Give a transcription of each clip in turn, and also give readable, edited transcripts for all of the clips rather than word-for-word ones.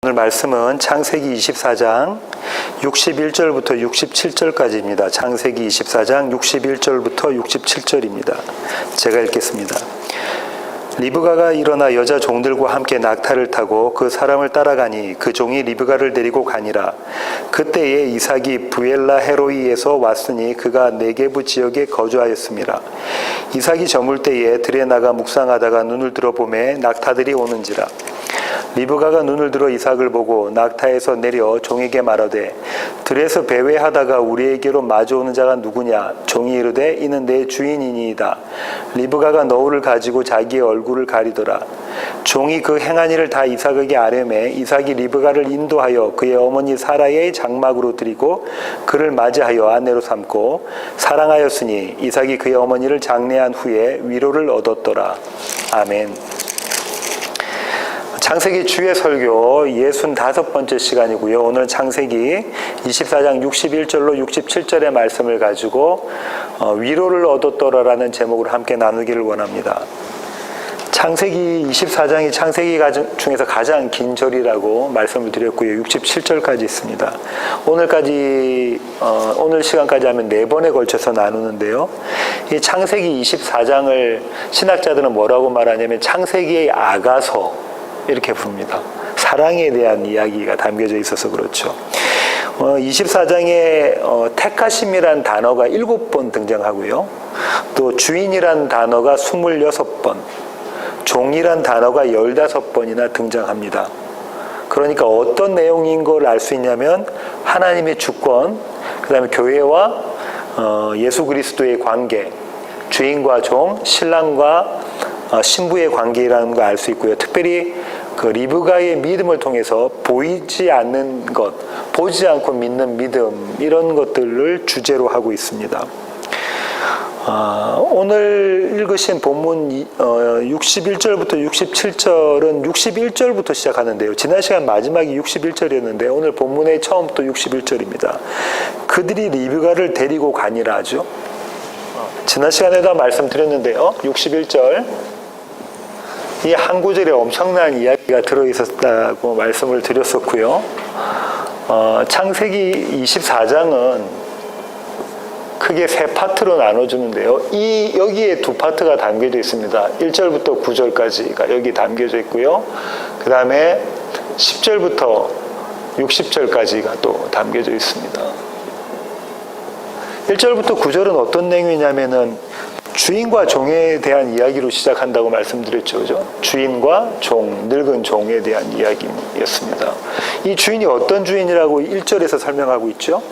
오늘 말씀은 창세기 24장 61절부터 67절까지입니다. 창세기 24장 61절부터 67절입니다. 제가 읽겠습니다. 리브가가 일어나 여자 종들과 함께 낙타를 타고 그 사람을 따라가니 그 종이 리브가를 데리고 가니라. 그때에 이삭이 부엘라 헤로이에서 왔으니 그가 네게부 지역에 거주하였습니다. 이삭이 저물 때에 들에 나가 묵상하다가 눈을 들어보매 낙타들이 오는지라. 리브가가 눈을 들어 이삭을 보고 낙타에서 내려 종에게 말하되 들에서 배회하다가 우리에게로 마주오는 자가 누구냐? 종이 이르되 이는 내 주인이니이다. 리브가가 너울을 가지고 자기의 얼굴을 가리더라. 종이 그 행한 일을 다 이삭에게 아뢰매 이삭이 리브가를 인도하여 그의 어머니 사라의 장막으로 드리고 그를 맞이하여 아내로 삼고 사랑하였으니 이삭이 그의 어머니를 장례한 후에 위로를 얻었더라. 아멘. 창세기 주의 설교 65번째 시간이고요. 오늘 창세기 24장 61절로 67절의 말씀을 가지고 위로를 얻었더라라는 제목으로 함께 나누기를 원합니다. 창세기 24장이 창세기 중에서 가장 긴 절이라고 말씀을 드렸고요. 67절까지 있습니다. 오늘 시간까지 하면 4번에 걸쳐서 나누는데요. 이 창세기 24장을 신학자들은 뭐라고 말하냐면 창세기의 아가서 이렇게 부릅니다. 사랑에 대한 이야기가 담겨져 있어서 그렇죠. 24장에 택하심이란 단어가 7번 등장하고요. 또 주인이란 단어가 26번, 종이란 단어가 15번이나 등장합니다. 그러니까 어떤 내용인 걸 알 수 있냐면 하나님의 주권, 그 다음에 교회와 예수 그리스도의 관계, 주인과 종, 신랑과 신부의 관계라는 걸 알 수 있고요. 특별히 그 리브가의 믿음을 통해서 보이지 않는 것, 보지 않고 믿는 믿음, 이런 것들을 주제로 하고 있습니다. 오늘 읽으신 본문 61절부터 67절은 61절부터 시작하는데요. 지난 시간 마지막이 61절이었는데 오늘 본문의 처음부터 61절입니다. 그들이 리브가를 데리고 가니라 하죠. 지난 시간에도 말씀드렸는데요. 61절 이 한 구절에 엄청난 이야기가 들어있었다고 말씀을 드렸었고요. 창세기 24장은 크게 3파트로 나눠주는데요. 여기에 2파트가 담겨져 있습니다. 1절부터 9절까지가 여기 담겨져 있고요. 그 다음에 10절부터 60절까지가 또 담겨져 있습니다. 1절부터 9절은 어떤 내용이냐면은 주인과 종에 대한 이야기로 시작한다고 말씀드렸죠. 그죠? 주인과 종, 늙은 종에 대한 이야기였습니다. 이 주인이 어떤 주인이라고 1절에서 설명하고 있죠?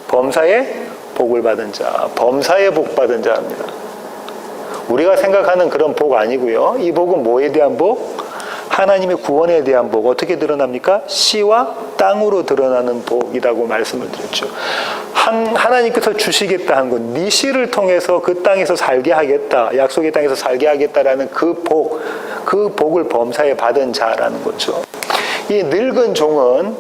범사에 복을 받은 자, 범사에 복 받은 자입니다. 우리가 생각하는 그런 복 아니고요. 이 복은 뭐에 대한 복? 하나님의 구원에 대한 복. 어떻게 드러납니까? 씨와 땅으로 드러나는 복이라고 말씀을 드렸죠. 하나님께서 주시겠다 한 것, 네 씨를 통해서 그 땅에서 살게 하겠다, 약속의 땅에서 살게 하겠다라는 그 복을 범사에 받은 자라는 거죠. 이 늙은 종은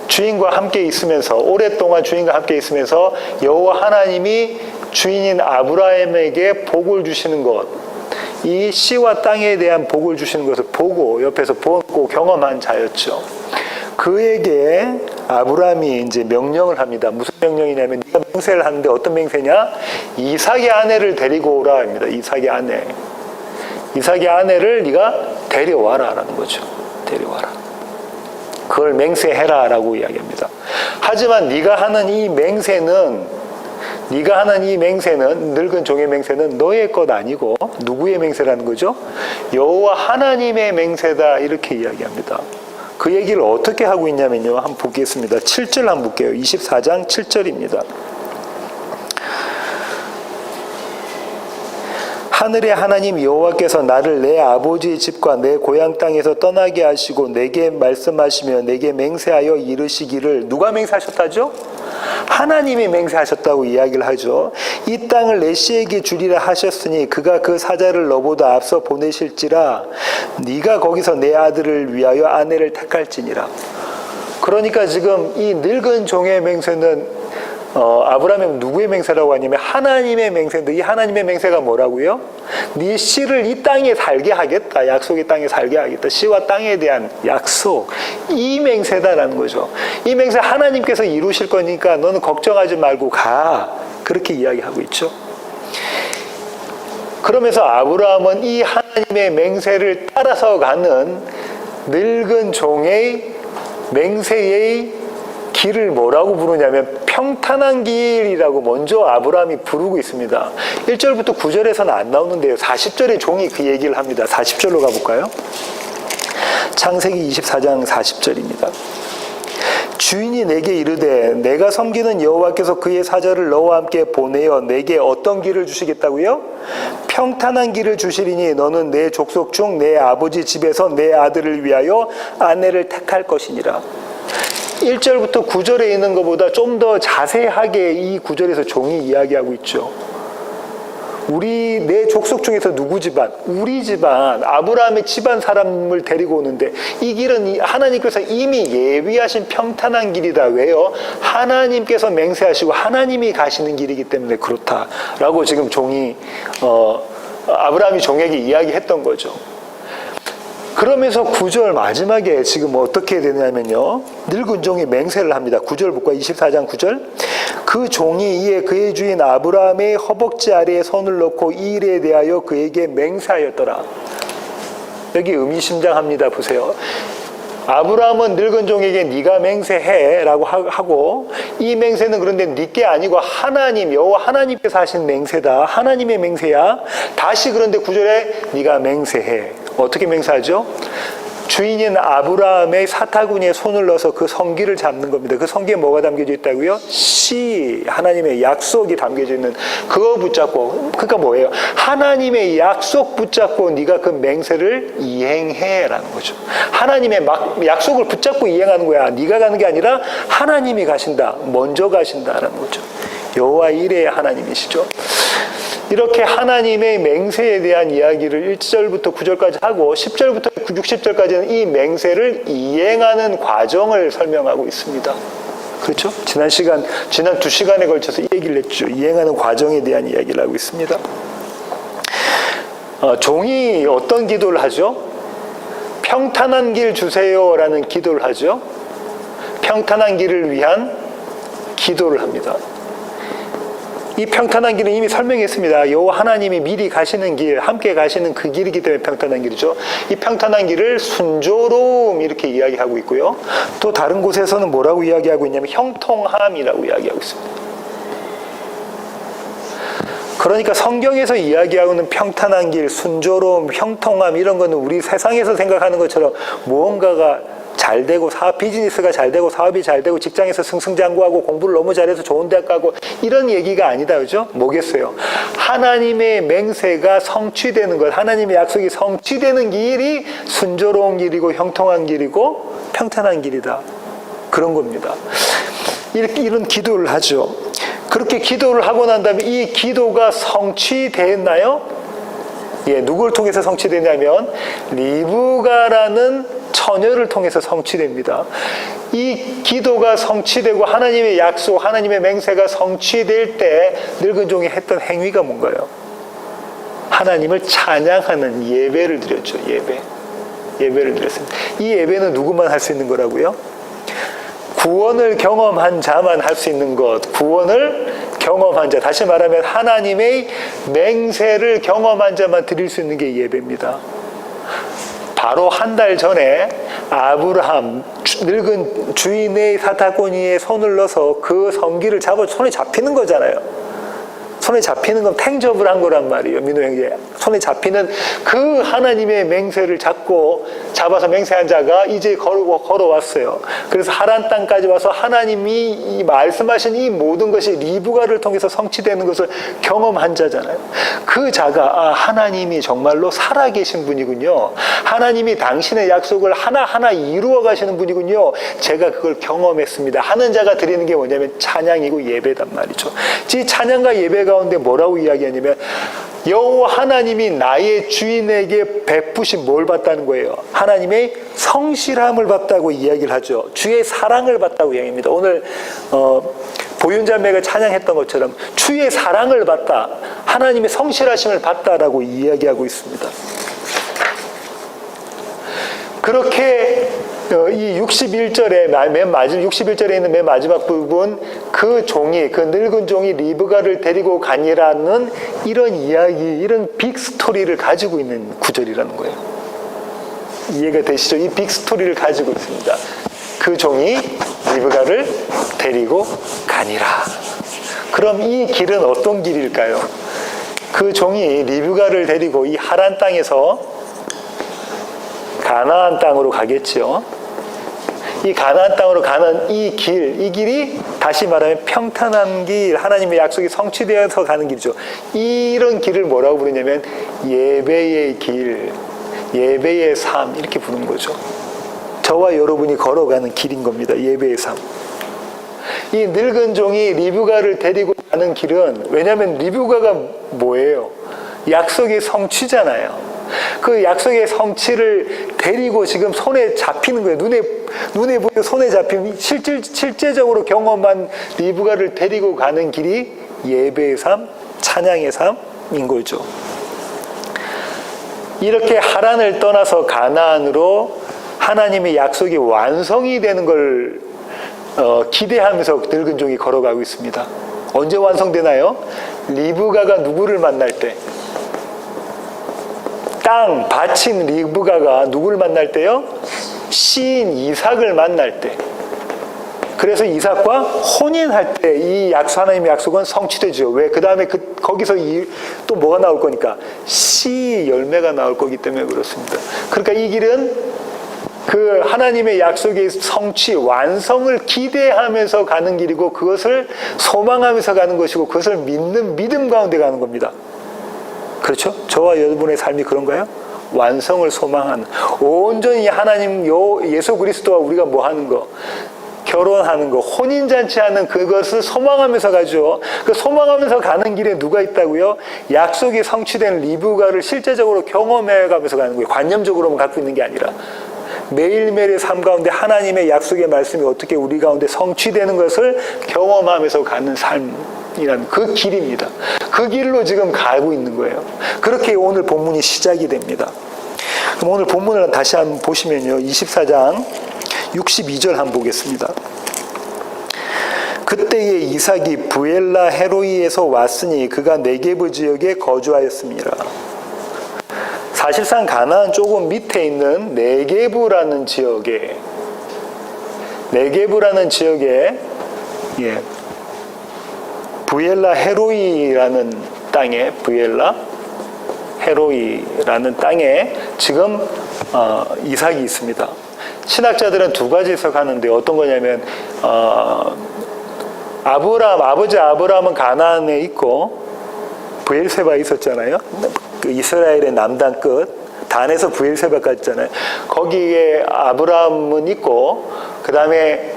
주인과 함께 있으면서, 오랫동안 주인과 함께 있으면서 여호와 하나님이 주인인 아브라함에게 복을 주시는 것, 이 씨와 땅에 대한 복을 주시는 것을 보고 옆에서 보고 경험한 자였죠. 그에게 아브라함이 이제 명령을 합니다. 무슨 명령이냐면 네가 맹세를 하는데 어떤 맹세냐? 이삭의 아내를 데리고 오라 합니다. 이삭의 아내를 네가 데려와라라는 거죠. 데려와라. 그걸 맹세해라라고 이야기합니다. 하지만 네가 하는 이 맹세는 늙은 종의 맹세는 너의 것 아니고 누구의 맹세라는 거죠? 여호와 하나님의 맹세다, 이렇게 이야기합니다. 그 얘기를 어떻게 하고 있냐면요. 한번 보겠습니다. 7절 한번 볼게요. 24장 7절입니다. 하늘의 하나님 여호와께서 나를 내 아버지의 집과 내 고향 땅에서 떠나게 하시고 내게 말씀하시며 내게 맹세하여 이르시기를, 누가 맹세하셨다죠? 하나님이 맹세하셨다고 이야기를 하죠. 이 땅을 내 씨에게 주리라 하셨으니 그가 그 사자를 너보다 앞서 보내실지라 네가 거기서 내 아들을 위하여 아내를 택할지니라. 그러니까 지금 이 늙은 종의 맹세는 아브라함은 누구의 맹세라고 하냐면 하나님의 맹세인데, 이 하나님의 맹세가 뭐라고요? 네 씨를 이 땅에 살게 하겠다. 약속의 땅에 살게 하겠다. 씨와 땅에 대한 약속. 이 맹세다라는 거죠. 이 맹세 하나님께서 이루실 거니까 너는 걱정하지 말고 가. 그렇게 이야기하고 있죠. 그러면서 아브라함은 이 하나님의 맹세를 따라서 가는 늙은 종의 맹세의 길을 뭐라고 부르냐면 평탄한 길이라고 먼저 아브라함이 부르고 있습니다. 1절부터 9절에서는 안 나오는데요. 40절에 종이 그 얘기를 합니다. 40절로 가볼까요? 창세기 24장 40절입니다. 주인이 내게 이르되 내가 섬기는 여호와께서 그의 사자를 너와 함께 보내어 내게 어떤 길을 주시겠다고요? 평탄한 길을 주시리니 너는 내 족속 중 내 아버지 집에서 내 아들을 위하여 아내를 택할 것이니라. 1절부터 9절에 있는 것보다 좀 더 자세하게 이 9절에서 종이 이야기하고 있죠. 내 족속 중에서 누구 집안? 우리 집안, 아브라함의 집안 사람을 데리고 오는데 이 길은 하나님께서 이미 예비하신 평탄한 길이다. 왜요? 하나님께서 맹세하시고 하나님이 가시는 길이기 때문에 그렇다라고 지금 아브라함이 종에게 이야기했던 거죠. 그러면서 9절 마지막에 지금 어떻게 되냐면요. 늙은 종이 맹세를 합니다. 9절 볼까요? 24장 9절. 그 종이 이에 그의 주인 아브라함의 허벅지 아래에 손을 넣고 이 일에 대하여 그에게 맹세하였더라. 여기 의미심장합니다. 보세요. 아브라함은 늙은 종에게 네가 맹세해 라고 하고, 이 맹세는 그런데 네게 아니고 하나님, 여호와 하나님께서 하신 맹세다. 하나님의 맹세야. 다시 그런데 9절에 네가 맹세해. 어떻게 맹세하죠? 주인인 아브라함의 사타구니에 손을 넣어서 그 성기를 잡는 겁니다. 그 성기에 뭐가 담겨져 있다고요? 씨, 하나님의 약속이 담겨져 있는 그거 붙잡고, 그러니까 뭐예요? 하나님의 약속 붙잡고 네가 그 맹세를 이행해라는 거죠. 하나님의 약속을 붙잡고 이행하는 거야. 네가 가는 게 아니라 하나님이 가신다. 먼저 가신다라는 거죠. 여호와 이레의 하나님이시죠. 이렇게 하나님의 맹세에 대한 이야기를 1절부터 9절까지 하고 10절부터 60절까지는 이 맹세를 이행하는 과정을 설명하고 있습니다. 그렇죠? 지난 2시간에 걸쳐서 이 얘기를 했죠. 이행하는 과정에 대한 이야기를 하고 있습니다. 종이 어떤 기도를 하죠? 평탄한 길 주세요라는 기도를 하죠. 평탄한 길을 위한 기도를 합니다. 이 평탄한 길은 이미 설명했습니다. 여호와 하나님이 미리 가시는 길, 함께 가시는 그 길이기 때문에 평탄한 길이죠. 이 평탄한 길을 순조로움 이렇게 이야기하고 있고요. 또 다른 곳에서는 뭐라고 이야기하고 있냐면 형통함이라고 이야기하고 있습니다. 그러니까 성경에서 이야기하고는 평탄한 길, 순조로움, 형통함 이런 거는 우리 세상에서 생각하는 것처럼 무언가가 잘 되고 비즈니스가 잘 되고 사업이 잘 되고 직장에서 승승장구하고 공부를 너무 잘해서 좋은 대학 가고 이런 얘기가 아니다. 그죠? 뭐겠어요? 하나님의 맹세가 성취되는 것, 하나님의 약속이 성취되는 길이 순조로운 길이고 형통한 길이고 평탄한 길이다. 그런 겁니다. 이런 기도를 하죠. 그렇게 기도를 하고 난 다음에 이 기도가 성취됐나요? 예, 누구를 통해서 성취되냐면 리브가라는 처녀를 통해서 성취됩니다. 이 기도가 성취되고 하나님의 약속, 하나님의 맹세가 성취될 때 늙은 종이 했던 행위가 뭔가요? 하나님을 찬양하는 예배를 드렸죠. 예배를 드렸습니다. 이 예배는 누구만 할 수 있는 거라고요? 구원을 경험한 자만 할 수 있는 것. 구원을 경험한 자. 다시 말하면 하나님의 맹세를 경험한 자만 드릴 수 있는 게 예배입니다. 바로 한 달 전에 아브라함 늙은 주인의 사타구니에 손을 넣어서 그 성기를 잡아 손에 잡히는 거잖아요. 손에 잡히는 건 탱접을 한 거란 말이에요. 민호 형제. 손에 잡히는 그 하나님의 맹세를 잡아서 맹세한 자가 이제 걸어왔어요. 그래서 하란 땅까지 와서 하나님이 말씀하신 이 모든 것이 리브가를 통해서 성취되는 것을 경험한 자잖아요. 그 자가 하나님이 정말로 살아계신 분이군요. 하나님이 당신의 약속을 하나하나 이루어 가시는 분이군요. 제가 그걸 경험했습니다. 하는 자가 드리는 게 뭐냐면 찬양이고 예배단 말이죠. 이 찬양과 예배 가운데 뭐라고 이야기하냐면 여호와 하나님이 나의 주인에게 베푸신 뭘 받다는 거예요? 하나님의 성실함을 받다고 이야기를 하죠. 주의 사랑을 받다고 이야기합니다. 오늘 보윤자매가 찬양했던 것처럼 주의 사랑을 받다, 하나님의 성실하심을 받다라고 이야기하고 있습니다. 그렇게 이 61절에 61절에 있는 맨 마지막 부분, 그 늙은 종이 리브가를 데리고 가니라는 이런 이야기, 이런 빅 스토리를 가지고 있는 구절이라는 거예요. 이해가 되시죠? 이 빅 스토리를 가지고 있습니다. 그 종이 리브가를 데리고 가니라. 그럼 이 길은 어떤 길일까요? 그 종이 리브가를 데리고 이 하란 땅에서 가나안 땅으로 가겠죠. 이 가나안 땅으로 가는 이 길이 다시 말하면 평탄한 길, 하나님의 약속이 성취되어서 가는 길이죠. 이런 길을 뭐라고 부르냐면 예배의 길, 예배의 삶, 이렇게 부르는 거죠. 저와 여러분이 걸어가는 길인 겁니다. 예배의 삶. 이 늙은 종이 리브가를 데리고 가는 길은, 왜냐하면 리브가가 뭐예요? 약속의 성취잖아요. 그 약속의 성취를 데리고 지금 손에 잡히는 거예요. 눈에 보여 손에 잡히는, 실제적으로 경험한 리브가를 데리고 가는 길이 예배의 삶, 찬양의 삶인 거죠. 이렇게 하란을 떠나서 가나안으로 하나님의 약속이 완성이 되는 걸 기대하면서 늙은 종이 걸어가고 있습니다. 언제 완성되나요? 리브가가 누구를 만날 때, 땅 바친 리브가가 누구를 만날 때요? 시인 이삭을 만날 때. 그래서 이삭과 혼인할 때 이 하나님의 약속은 성취되죠. 왜? 그 다음에 거기서 또 뭐가 나올 거니까 씨 열매가 나올 거기 때문에 그렇습니다. 그러니까 이 길은 그 하나님의 약속의 성취, 완성을 기대하면서 가는 길이고, 그것을 소망하면서 가는 것이고, 그것을 믿는 믿음 가운데 가는 겁니다. 그렇죠? 저와 여러분의 삶이 그런가요? 완성을 소망하는, 온전히 하나님 예수 그리스도와 우리가 뭐 하는 거, 결혼하는 거, 혼인잔치하는 그것을 소망하면서 가죠. 그 소망하면서 가는 길에 누가 있다고요? 약속이 성취된 리브가를 실제적으로 경험해가면서 가는 거예요. 관념적으로만 갖고 있는 게 아니라 매일매일의 삶 가운데 하나님의 약속의 말씀이 어떻게 우리 가운데 성취되는 것을 경험하면서 가는 삶이라는 그 길입니다. 그 길로 지금 가고 있는 거예요. 그렇게 오늘 본문이 시작이 됩니다. 그럼 오늘 본문을 다시 한번 보시면요, 24장 62절 한번 보겠습니다. 그때에 이삭이 부엘라 헤로이에서 왔으니 그가 네게브 지역에 거주하였습니다. 사실상 가나안 조금 밑에 있는 네게브라는 지역에 부엘라 헤로이라는 땅에, 부엘라 헤로이라는 땅에 지금 이삭이 있습니다. 신학자들은 두 가지 해석하는데, 어떤 거냐면 아버지 아브라함은 가나안에 있고 브엘세바에 있었잖아요. 그 이스라엘의 남단 끝 단에서 브엘세바까지 있잖아요. 거기에 아브라함은 있고, 그 다음에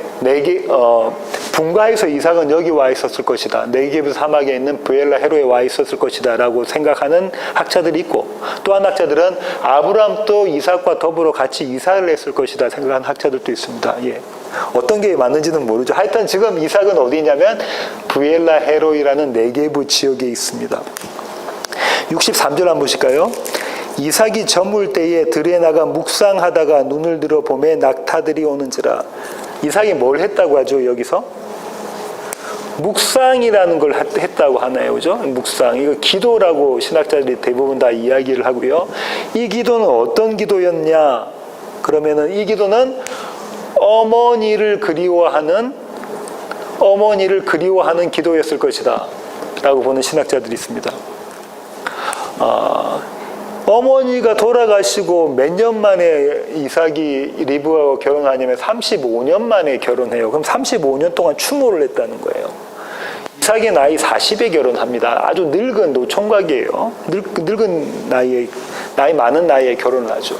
분가에서 이삭은 여기 와 있었을 것이다. 네게브 사막에 있는 부엘라 헤로에 와 있었을 것이다 라고 생각하는 학자들이 있고, 또 한 학자들은 아브라함도 이삭과 더불어 같이 이사를 했을 것이다 생각하는 학자들도 있습니다. 예. 어떤 게 맞는지는 모르죠. 하여튼 지금 이삭은 어디 있냐면 부엘라 헤로이라는 네게브 지역에 있습니다. 63절 한번 보실까요? 이삭이 저물 때에 들에 나가 묵상하다가 눈을 들어 보매 낙타들이 오는지라. 이삭이 뭘 했다고 하죠, 여기서? 묵상이라는 걸 했다고 하나요, 그죠? 묵상. 이거 기도라고 신학자들이 대부분 다 이야기를 하고요. 이 기도는 어떤 기도였냐? 그러면은 이 기도는 어머니를 그리워하는 기도였을 것이다 라고 보는 신학자들이 있습니다. 어머니가 돌아가시고 몇 년 만에 이삭이 리브가와 결혼하냐면 35년 만에 결혼해요. 그럼 35년 동안 추모를 했다는 거예요. 이삭의 나이 40에 결혼합니다. 아주 늙은 노총각이에요. 늙은 나이 많은 나이에 결혼을 하죠.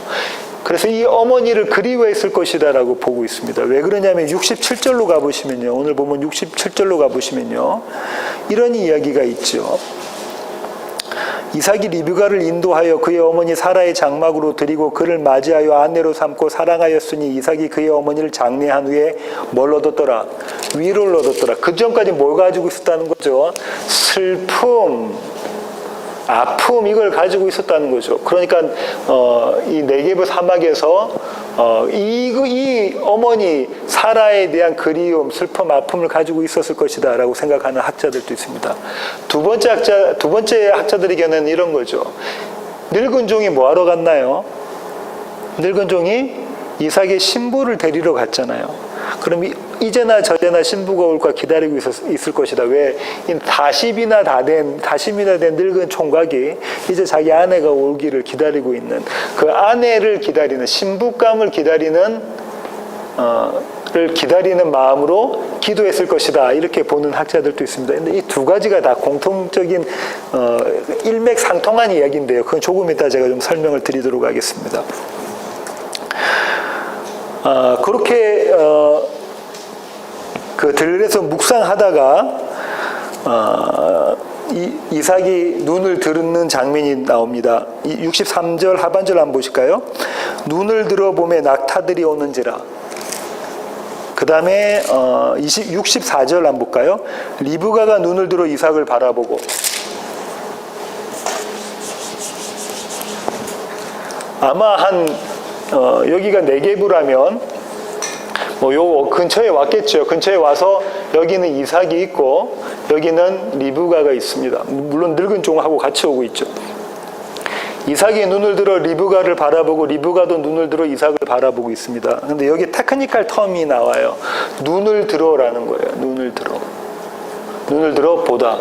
그래서 이 어머니를 그리워했을 것이다 라고 보고 있습니다. 왜 그러냐면 67절로 가보시면요, 오늘 보면 67절로 가보시면요, 이런 이야기가 있죠. 이삭이 리브가를 인도하여 그의 어머니 사라의 장막으로 들이고 그를 맞이하여 아내로 삼고 사랑하였으니 이삭이 그의 어머니를 장례한 후에 뭘 얻었더라? 위로를 얻었더라. 그 전까지 뭘 가지고 있었다는 거죠? 슬픔, 아픔, 이걸 가지고 있었다는 거죠. 그러니까 이 네게브 사막에서 이 어머니 사라에 대한 그리움, 슬픔, 아픔을 가지고 있었을 것이다라고 생각하는 학자들도 있습니다. 두 번째 학자들의 견해는 이런 거죠. 늙은 종이 뭐하러 갔나요? 늙은 종이 이삭의 신부를 데리러 갔잖아요. 그럼 이제나 저제나 신부가 올까 기다리고 있을 것이다. 왜? 40이나 된 늙은 총각이 이제 자기 아내가 오기를 기다리고 있는, 그 아내를 기다리는, 신부감을 기다리는 마음으로 기도했을 것이다. 이렇게 보는 학자들도 있습니다. 근데 이 두 가지가 다 공통적인 일맥상통한 이야기인데요. 그건 조금 이따 제가 좀 설명을 드리도록 하겠습니다. 그렇게 그 들에서 묵상하다가 이삭이 눈을 들는 장면이 나옵니다. 63절 하반절 한번 보실까요? 눈을 들어보매 낙타들이 오는지라. 그 다음에 64절 한번 볼까요? 리브가가 눈을 들어 이삭을 바라보고. 아마 여기가 네게브라면 요 근처에 왔겠죠. 근처에 와서 여기는 이삭이 있고 여기는 리브가가 있습니다. 물론 늙은 종하고 같이 오고 있죠. 이삭이 눈을 들어 리브가를 바라보고 리브가도 눈을 들어 이삭을 바라보고 있습니다. 근데 여기 테크니컬 텀이 나와요. 눈을 들어라는 거예요. 눈을 들어 보다.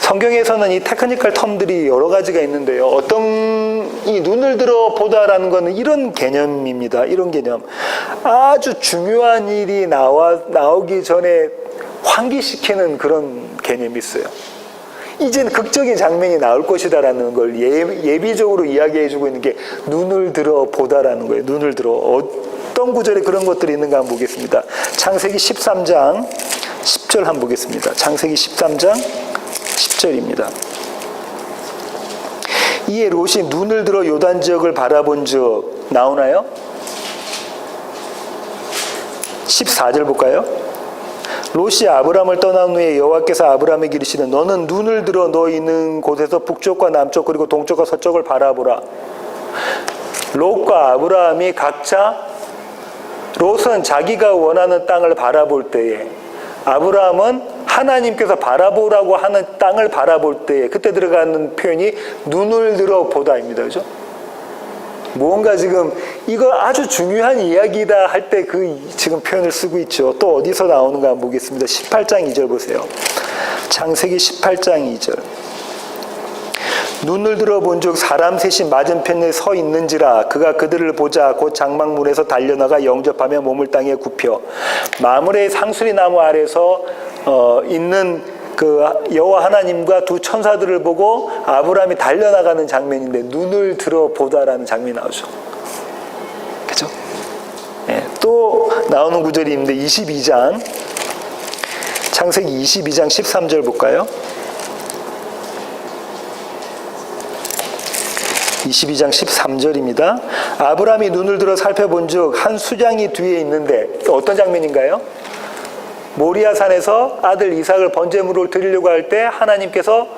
성경에서는 이 테크니컬 텀들이 여러 가지가 있는데요. 이 눈을 들어 보다라는 것은 이런 개념입니다. 이런 개념. 아주 중요한 일이 나오기 전에 환기시키는 그런 개념이 있어요. 이젠 극적인 장면이 나올 것이다라는 걸 예비적으로 이야기해주고 있는 게 눈을 들어 보다라는 거예요. 눈을 들어. 어떤 구절에 그런 것들이 있는가 한번 보겠습니다. 창세기 13장 10절 한번 보겠습니다. 창세기 13장 10절입니다. 이에 롯이 눈을 들어 요단 지역을 바라본 즉 나오나요? 14절 볼까요? 롯이 아브람을 떠난 후에 여호와께서 아브람에게 이르시되 너는 눈을 들어 너 있는 곳에서 북쪽과 남쪽 그리고 동쪽과 서쪽을 바라보라. 롯과 아브라함이 각자, 롯은 자기가 원하는 땅을 바라볼 때에, 아브라함은 하나님께서 바라보라고 하는 땅을 바라볼 때에, 그때 들어가는 표현이 눈을 들어 보다입니다. 그죠? 뭔가 지금 이거 아주 중요한 이야기다 할 때 지금 표현을 쓰고 있죠. 또 어디서 나오는가 한번 보겠습니다. 18장 2절 보세요. 창세기 18장 2절. 눈을 들어본 즉 사람 셋이 맞은편에 서 있는지라 그가 그들을 보자 곧 장막문에서 달려나가 영접하며 몸을 땅에 굽혀 마므레의 상수리 나무 아래서 있는 그 여호와 하나님과 두 천사들을 보고 아브라함이 달려나가는 장면인데 눈을 들어보다라는 장면이 나오죠. 그죠? 네, 또 나오는 구절이 있는데 22장 창세기 22장 13절 볼까요? 22장 13절입니다. 아브라함이 눈을 들어 살펴본 즉 한 수장이 뒤에 있는데 어떤 장면인가요? 모리아산에서 아들 이삭을 번제물을 드리려고 할 때 하나님께서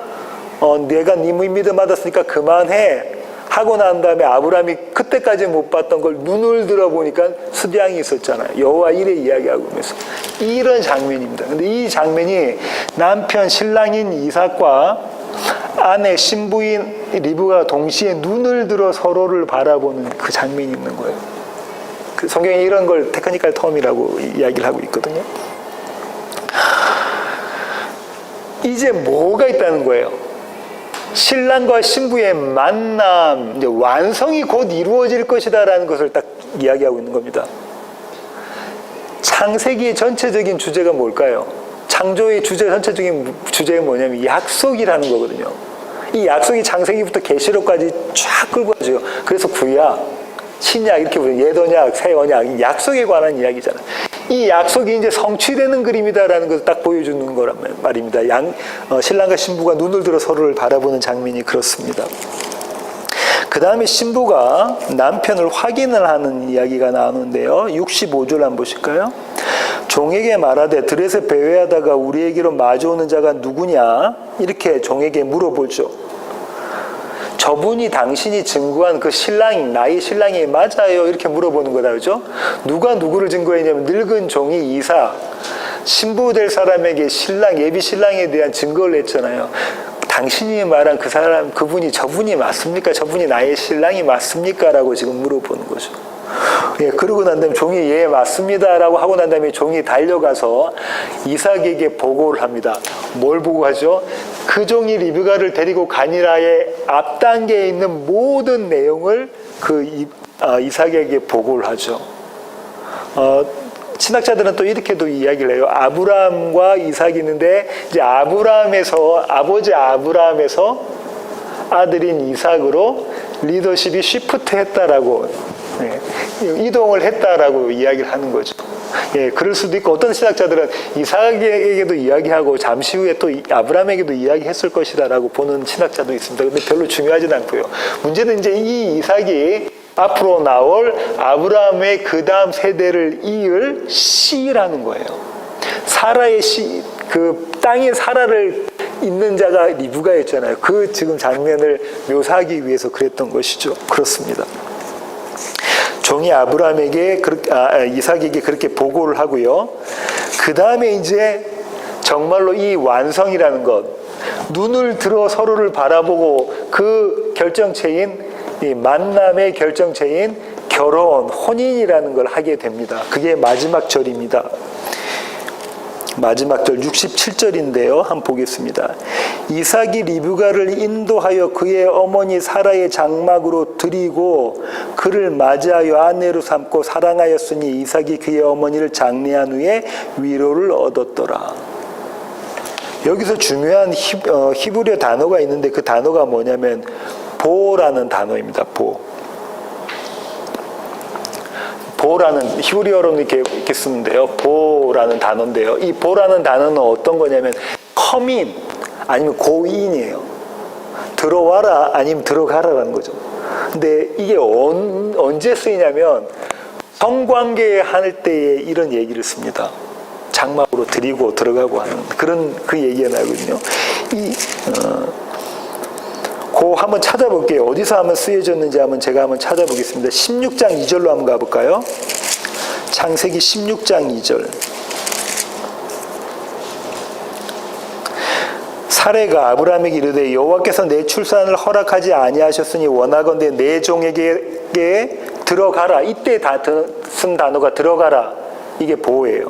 내가 네 믿음 받았으니까 그만해 하고 난 다음에 아브라함이 그때까지 못 봤던 걸 눈을 들어보니까 수장이 있었잖아요. 여호와 이래 이야기하고 있면서 이런 장면입니다. 근데 이 장면이 남편 신랑인 이삭과 아내 신부인 리브가 동시에 눈을 들어 서로를 바라보는 그 장면이 있는 거예요. 그 성경에 이런 걸 테크니컬 텀이라고 이야기를 하고 있거든요. 이제 뭐가 있다는 거예요? 신랑과 신부의 만남, 이제 완성이 곧 이루어질 것이다라는 것을 딱 이야기하고 있는 겁니다. 창세기의 전체적인 주제가 뭘까요? 창조의 전체적인 주제가 뭐냐면 약속이라는 거거든요. 이 약속이 창세기부터 계시록까지 쫙 끌고 가죠. 그래서 구약, 신약 이렇게 보면 옛 언약, 새 언약, 약속에 관한 이야기잖아요. 이 약속이 이제 성취되는 그림이다라는 것을 딱 보여주는 거란 말입니다. 신랑과 신부가 눈을 들어 서로를 바라보는 장면이 그렇습니다. 그 다음에 신부가 남편을 확인을 하는 이야기가 나오는데요. 65절 한번 보실까요? 종에게 말하되 들에서 배회하다가 우리에게로 마주오는 자가 누구냐? 이렇게 종에게 물어보죠. 저분이 당신이 증거한 그 신랑이 나의 신랑이 맞아요? 이렇게 물어보는 거다, 그죠? 누가 누구를 증거했냐면 늙은 종이 이삭, 신부될 사람에게 신랑, 예비 신랑에 대한 증거를 했잖아요. 당신이 말한 그 사람, 그분이 저분이 맞습니까? 저분이 나의 신랑이 맞습니까? 라고 지금 물어보는 거죠. 예, 그러고 난 다음에 종이 예 맞습니다 라고 하고 난 다음에 종이 달려가서 이삭에게 보고를 합니다. 뭘 보고하죠? 그 종이 리브가를 데리고 가니라의 앞단계에 있는 모든 내용을 이삭에게 보고를 하죠. 신학자들은 또 이렇게도 이야기를 해요. 아브라함과 이삭이 있는데 이제 아버지 아브라함에서 아들인 이삭으로 리더십이 시프트 했다라고, 이동을 했다라고 이야기를 하는 거죠. 예, 그럴 수도 있고 어떤 신학자들은 이삭에게도 이야기하고 잠시 후에 또 아브라함에게도 이야기했을 것이다라고 보는 신학자도 있습니다. 근데 별로 중요하진 않고요. 문제는 이제 이 이삭이 앞으로 나올 아브라함의 그 다음 세대를 이을 씨라는 거예요. 사라의 씨, 그 땅에 사라를 잇는 자가 리브가였잖아요. 그 지금 장면을 묘사하기 위해서 그랬던 것이죠. 그렇습니다. 종이 아브라함에게 이삭에게 그렇게 보고를 하고요. 그 다음에 이제 정말로 이 완성이라는 것, 눈을 들어 서로를 바라보고 그 결정체인 이 만남의 결정체인 결혼, 혼인이라는 걸 하게 됩니다. 그게 마지막 절입니다. 마지막 절 67절인데요. 한번 보겠습니다. 이삭이 리브가를 인도하여 그의 어머니 사라의 장막으로 들이고 그를 맞이하여 아내로 삼고 사랑하였으니 이삭이 그의 어머니를 장례한 후에 위로를 얻었더라. 여기서 중요한 히브리어 단어가 있는데 그 단어가 뭐냐면 보라는 단어입니다. 보라는 히브리어로 이렇게 쓰는데요. 보라는 단어인데요. 이 보라는 단어는 어떤 거냐면 come in 아니면 go in이에요. 들어와라 아니면 들어가라라는 거죠. 근데 이게 언제 쓰이냐면 성관계 할 때에 이런 얘기를 씁니다. 장막으로 들이고 들어가고 하는 그런 그 얘기가 나거든요. 그 한번 찾아볼게요. 어디서 한번 쓰여졌는지 한번 제가 한번 찾아보겠습니다. 16장 2절로 한번 가볼까요? 창세기 16장 2절. 사레가 아브라함에게 이르되 여호와께서 내 출산을 허락하지 아니하셨으니 원하건대 내 종에게 들어가라. 이때 쓴 단어가 들어가라. 이게 보호예요.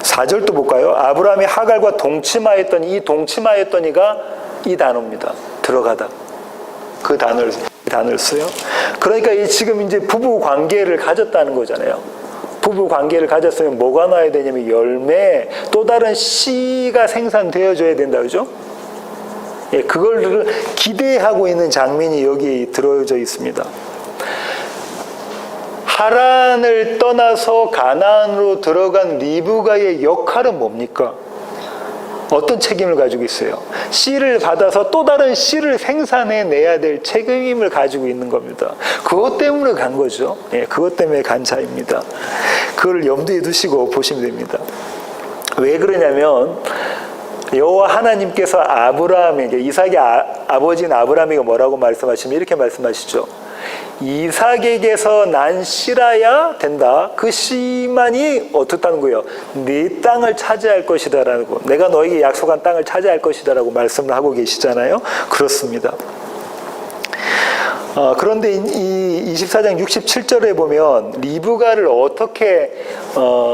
4절도 볼까요? 아브라함이 하갈과 동침하였더니 이 동침하였더니가 이 단어입니다. 들어가다. 그 단어를 써요. 그러니까 지금 이제 부부 관계를 가졌다는 거잖아요. 부부 관계를 가졌으면 뭐가 나야 되냐면 열매, 또 다른 씨가 생산되어져야 된다. 그죠? 예, 그걸 기대하고 있는 장면이 여기 들어져 있습니다. 하란을 떠나서 가나안으로 들어간 리브가의 역할은 뭡니까? 어떤 책임을 가지고 있어요? 씨를 받아서 또 다른 씨를 생산해내야 될 책임을 가지고 있는 겁니다. 그것 때문에 간 거죠. 예, 그것 때문에 간 자입니다. 그걸 염두에 두시고 보시면 됩니다. 왜 그러냐면 여호와 하나님께서 아브라함에게 이삭의 아버지인 아브라함에게 뭐라고 말씀하시면 이렇게 말씀하시죠. 이삭에게서 난 씨라야 된다. 그 씨만이 어떻다는 거예요? 네 땅을 차지할 것이다라고, 내가 너에게 약속한 땅을 차지할 것이다라고 말씀을 하고 계시잖아요. 그렇습니다. 그런데 이 24장 67절에 보면 리브가를 어떻게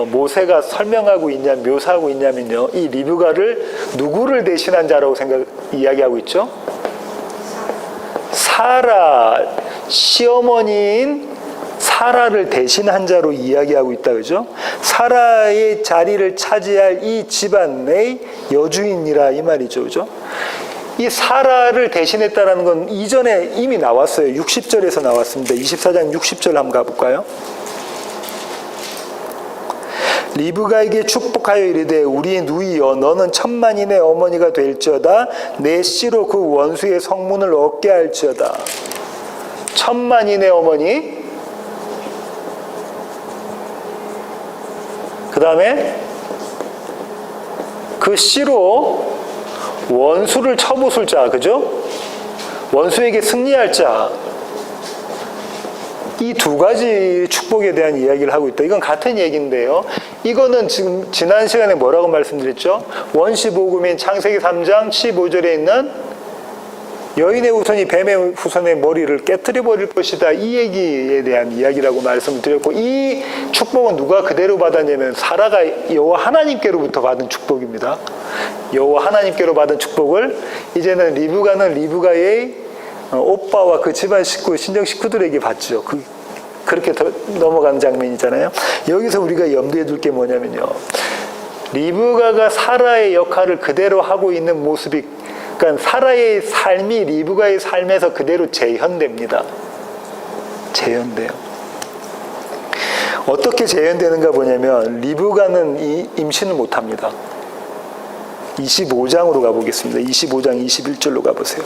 모세가 설명하고 묘사하고 있냐면요. 이 리브가를 누구를 대신한 자라고 이야기하고 있죠? 사라, 시어머니인 사라를 대신한 자로 이야기하고 있다. 그죠? 사라의 자리를 차지할 이 집안의 여주인이라 이 말이죠. 그죠? 이 사라를 대신했다라는 건 이전에 이미 나왔어요. 60절에서 나왔습니다. 24장 60절 한번 가볼까요? 리브가에게 축복하여 이르되 우리 누이여 너는 천만인의 어머니가 될지어다 내 씨로 그 원수의 성문을 얻게 할지어다. 천만인의 어머니, 그 다음에 그 씨로 원수를 쳐부술 자, 그죠? 원수에게 승리할 자. 이 두 가지 축복에 대한 이야기를 하고 있다. 이건 같은 얘기인데요. 이거는 지금 지난 시간에 뭐라고 말씀드렸죠? 원시복음인 창세기 3장 15절에 있는 여인의 후손이 뱀의 후손의 머리를 깨트려 버릴 것이다. 이 얘기에 대한 이야기라고 말씀을 드렸고, 이 축복은 누가 그대로 받았냐면 사라가 여호와 하나님께로부터 받은 축복입니다. 여호와 하나님께로 받은 축복을 이제는 리브가는 리브가의 오빠와 그 집안 식구, 친정 식구들에게 받죠. 그렇게 넘어가는 장면이잖아요. 여기서 우리가 염두에 둘 게 뭐냐면요. 리브가가 사라의 역할을 그대로 하고 있는 모습이, 그러니까 사라의 삶이 리브가의 삶에서 그대로 재현됩니다. 재현돼요. 어떻게 재현되는가 보냐면 리브가는 임신을 못합니다. 25장으로 가보겠습니다. 25장 21절로 가보세요.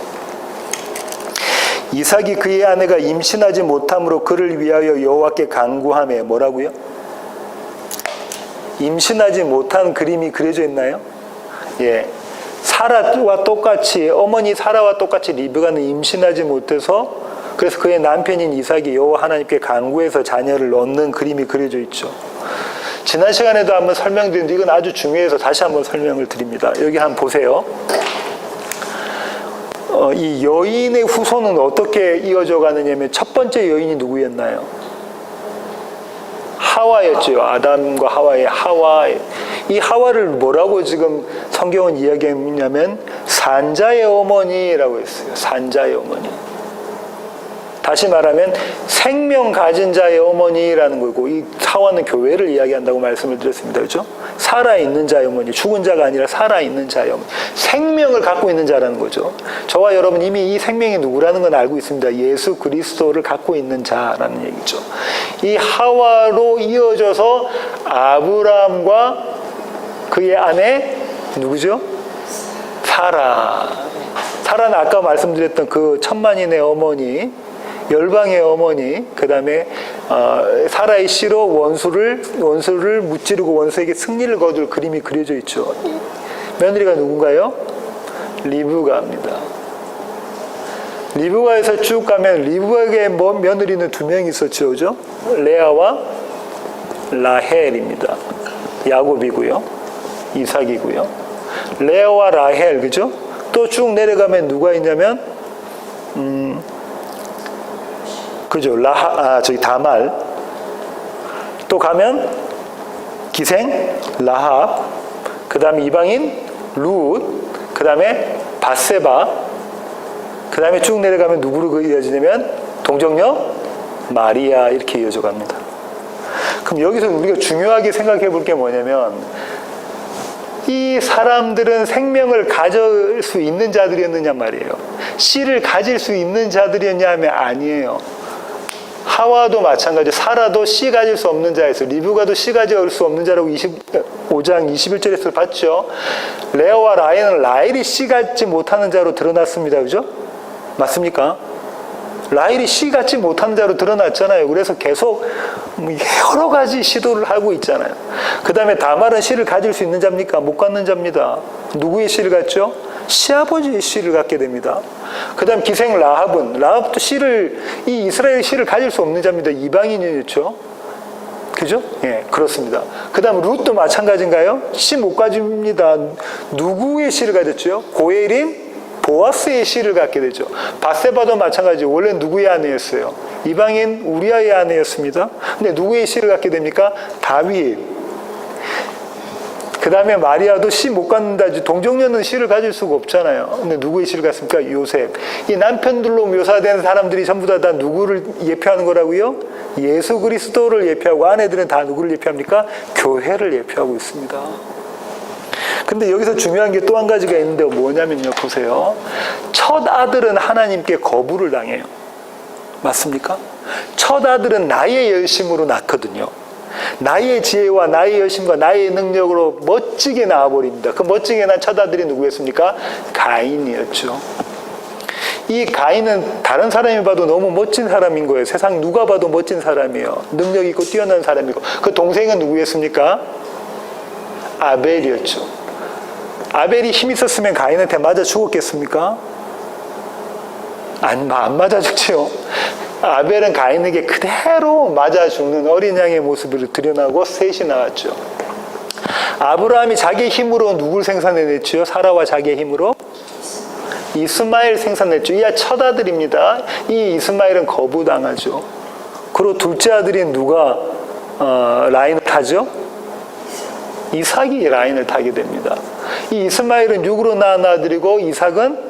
이삭이 그의 아내가 임신하지 못함으로 그를 위하여 여호와께 간구하며, 뭐라고요? 임신하지 못한 그림이 그려져 있나요? 예, 사라와 똑같이, 어머니 사라와 똑같이 리브가는 임신하지 못해서, 그래서 그의 남편인 이삭이 여호와 하나님께 간구해서 자녀를 얻는 그림이 그려져 있죠. 지난 시간에도 한번 설명드렸는데 이건 아주 중요해서 다시 한번 설명을 드립니다. 여기 한번 보세요. 이 여인의 후손은 어떻게 이어져 가느냐면 첫 번째 여인이 누구였나요? 하와였죠. 아담과 하와의 하와. 이 하와를 뭐라고 지금 성경은 이야기했냐면 산자의 어머니라고 했어요. 산자의 어머니. 다시 말하면 생명 가진 자의 어머니라는 거고, 이 하와는 교회를 이야기한다고 말씀을 드렸습니다. 그렇죠? 살아있는 자의 어머니, 죽은 자가 아니라 살아있는 자의 어머니. 생명을 갖고 있는 자라는 거죠. 저와 여러분 이미 이 생명이 누구라는 건 알고 있습니다. 예수 그리스도를 갖고 있는 자라는 얘기죠. 이 하와로 이어져서 아브라함과 그의 아내 누구죠? 사라. 사라는 아까 말씀드렸던 그 천만인의 어머니, 열방의 어머니, 그 다음에 사라의 씨로 원수를 무찌르고 원수에게 승리를 거둘 그림이 그려져 있죠. 며느리가 누군가요? 리브가입니다. 리브가에서 쭉 가면 리브가의 며느리는 두 명이 있었죠, 그죠? 레아와 라헬입니다. 야곱이고요, 이삭이고요. 레아와 라헬, 그죠? 또 쭉 내려가면 누가 있냐면 그죠? 저기 다말. 또 가면 기생 라합. 그 다음에 이방인 룻. 그 다음에 바세바. 그 다음에 쭉 내려가면 누구로 이어지냐면 동정녀 마리아. 이렇게 이어져 갑니다. 그럼 여기서 우리가 중요하게 생각해 볼 게 뭐냐면 이 사람들은 생명을 가질 수 있는 자들이었느냐 말이에요. 씨를 가질 수 있는 자들이었냐 하면 아니에요. 하와도 마찬가지, 사라도 씨 가질 수 없는 자였어요. 리브가도 씨 가질 수 없는 자라고 25장 21절에서 봤죠. 레아와 라헬은 라헬이 씨 갖지 못하는 자로 드러났습니다. 그죠? 맞습니까? 라헬이 씨 갖지 못하는 자로 드러났잖아요. 그래서 계속 여러 가지 시도를 하고 있잖아요. 그 다음에 다말은 씨를 가질 수 있는 자입니까? 못 갖는 자입니다. 누구의 씨를 갖죠? 시아버지의 씨를 갖게 됩니다. 그 다음 기생 라합도 이 이스라엘 씨를 가질 수 없는 자입니다. 이방인이었죠. 그죠? 예, 그렇습니다. 그 다음 룻도 마찬가지인가요? 씨 못 가집니다. 누구의 씨를 가졌죠? 고엘인 보아스의 씨를 갖게 되죠. 바세바도 마찬가지. 원래 누구의 아내였어요? 이방인 우리아의 아내였습니다. 근데 누구의 씨를 갖게 됩니까? 다윗. 그 다음에 마리아도 씨 못 갖는다. 동정녀는 씨를 가질 수가 없잖아요. 근데 누구의 씨를 갖습니까? 요셉. 이 남편들로 묘사된 사람들이 전부 다 누구를 예표하는 거라고요? 예수 그리스도를 예표하고, 아내들은 다 누구를 예표합니까? 교회를 예표하고 있습니다. 근데 여기서 중요한 게 또 한 가지가 있는데 뭐냐면요, 보세요. 첫 아들은 하나님께 거부를 당해요. 맞습니까? 첫 아들은 나의 열심으로 낳거든요. 나의 지혜와 나의 열심과 나의 능력으로 멋지게 낳아버립니다. 그 멋지게 낳은 첫 아들이 누구였습니까? 가인이었죠. 이 가인은 다른 사람이 봐도 너무 멋진 사람인 거예요. 세상 누가 봐도 멋진 사람이에요. 능력 있고 뛰어난 사람이고. 그 동생은 누구였습니까? 아벨이었죠. 아벨이 힘 있었으면 가인한테 맞아 죽었겠습니까? 안 맞아 죽죠. 아벨은 가인에게 그대로 맞아 죽는 어린 양의 모습을 드러나고 셋이 나왔죠. 아브라함이 자기의 힘으로 누굴 생산해냈죠? 사라와 자기의 힘으로 이스마엘 생산했죠. 이 첫 아들입니다. 이 이스마엘은 거부당하죠. 그리고 둘째 아들인 누가 라인을 타죠? 이삭이 라인을 타게 됩니다. 이 이스마엘은 육으로 낳은 아들이고 이삭은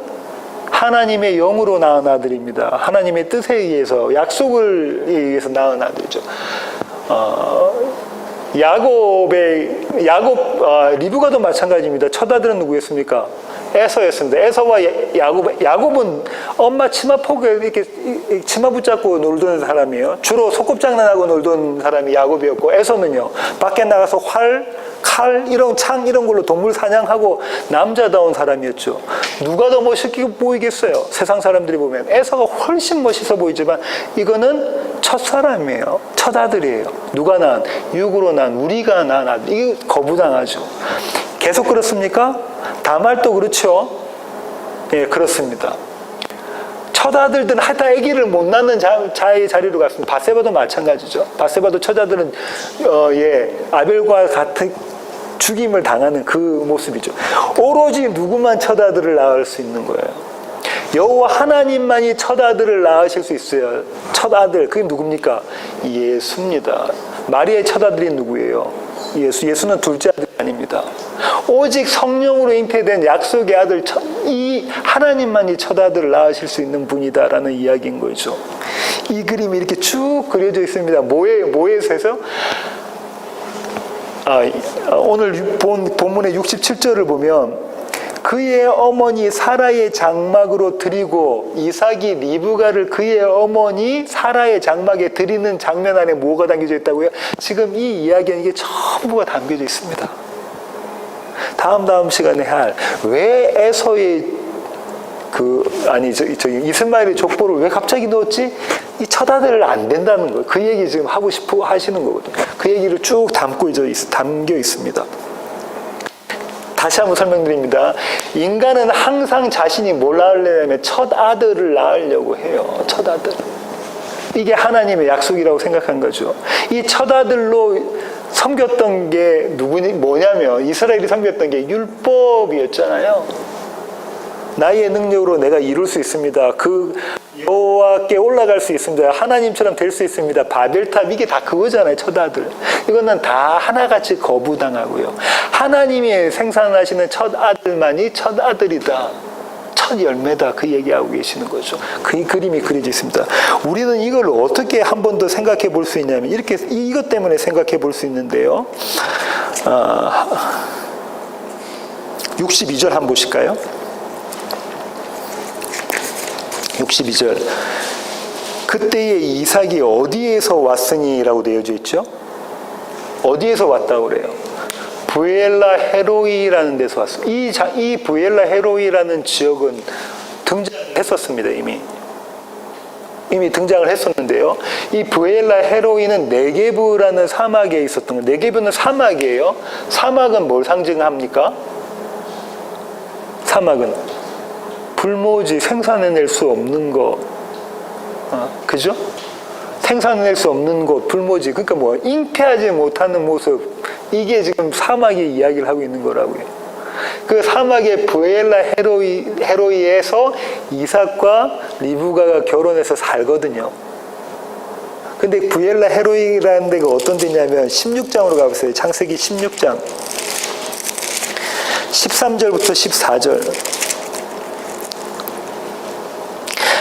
하나님의 영으로 낳은 아들입니다. 하나님의 뜻에 의해서 약속을 의해서 낳은 아들이죠. 리브가도 마찬가지입니다. 첫 아들은 누구였습니까? 에서였습니다. 에서와 야곱은 엄마 치마폭에 이렇게 치마 붙잡고 놀던 사람이에요. 주로 소꿉장난하고 놀던 사람이 야곱이었고, 에서는요 밖에 나가서 칼, 창 이런 걸로 동물 사냥하고 남자다운 사람이었죠. 누가 더 멋있게 보이겠어요? 세상 사람들이 보면 에서가 훨씬 멋있어 보이지만 이거는 첫 사람이에요. 첫 아들이에요. 누가 낳은? 육으로 낳은, 우리가 낳은 아들. 이게 거부당하죠. 계속 그렇습니까? 다말도 그렇죠. 예, 그렇습니다. 첫 아들들은 하다 아기를 못 낳는 자의 자리로 갔습니다. 바세바도 마찬가지죠. 바세바도 첫 아들은 아벨과 같은 죽임을 당하는 그 모습이죠. 오로지 누구만 첫 아들을 낳을 수 있는 거예요. 여호와 하나님만이 첫 아들을 낳으실 수 있어요. 첫 아들, 그게 누굽니까? 예수입니다. 마리아의 첫 아들이 누구예요? 예수는 둘째 아들이 아닙니다. 오직 성령으로 잉태된 약속의 아들, 이 하나님만이 첫 아들을 낳으실 수 있는 분이다라는 이야기인 거죠. 이 그림이 이렇게 쭉 그려져 있습니다. 모에서에서 오늘 본문의 67절을 보면 그의 어머니 사라의 장막으로 드리고 이삭이 리브가를 그의 어머니 사라의 장막에 드리는 장면 안에 뭐가 담겨져 있다고요? 지금 이 이야기는 이게 전부가 담겨져 있습니다. 다음 시간에 왜 에서의 이스마엘의 족보를 왜 갑자기 넣었지? 이 첫 아들을 안 된다는 거예요. 그 얘기 지금 하고 싶어 하시는 거거든요. 그 얘기를 쭉 담겨 있습니다. 다시 한번 설명드립니다. 인간은 항상 자신이 뭘 낳으려면 첫 아들을 낳으려고 해요. 첫 아들. 이게 하나님의 약속이라고 생각한 거죠. 이 첫 아들로 섬겼던 게 뭐냐면 이스라엘이 섬겼던 게 율법이었잖아요. 나의 능력으로 내가 이룰 수 있습니다. 그 여호와께 올라갈 수 있습니다. 하나님처럼 될 수 있습니다. 바벨탑 이게 다 그거잖아요. 첫 아들. 이거는 다 하나같이 거부당하고요. 하나님이 생산하시는 첫 아들만이 첫 아들이다. 첫 열매다. 그 얘기하고 계시는 거죠. 그 그림이 그려져 있습니다. 우리는 이걸 어떻게 한 번 더 생각해 볼 수 있냐면 이렇게 이것 때문에 생각해 볼 수 있는데요. 62절 한번 보실까요? 62절. 그때의 이삭이 어디에서 왔으니 라고 되어져 있죠? 어디에서 왔다고 그래요? 부엘라 헤로이라는 데서 왔어요. 이 부엘라 헤로이라는 지역은 등장했었습니다. 이미 등장을 했었는데요. 이 부엘라 헤로이는 네게브라는 사막에 있었던 거예요. 네게브는 사막이에요. 사막은 뭘 상징합니까? 사막은 불모지, 생산해낼 수 없는 거, 그죠? 생산해낼 수 없는 것, 불모지. 그러니까 잉태하지 못하는 모습. 이게 지금 사막이 이야기를 하고 있는 거라고요. 그 사막의 부엘라 헤로이에서 이삭과 리브가가 결혼해서 살거든요. 근데 부엘라 헤로이라는 데가 어떤 데냐면 16장으로 가보세요. 창세기 16장. 13절부터 14절.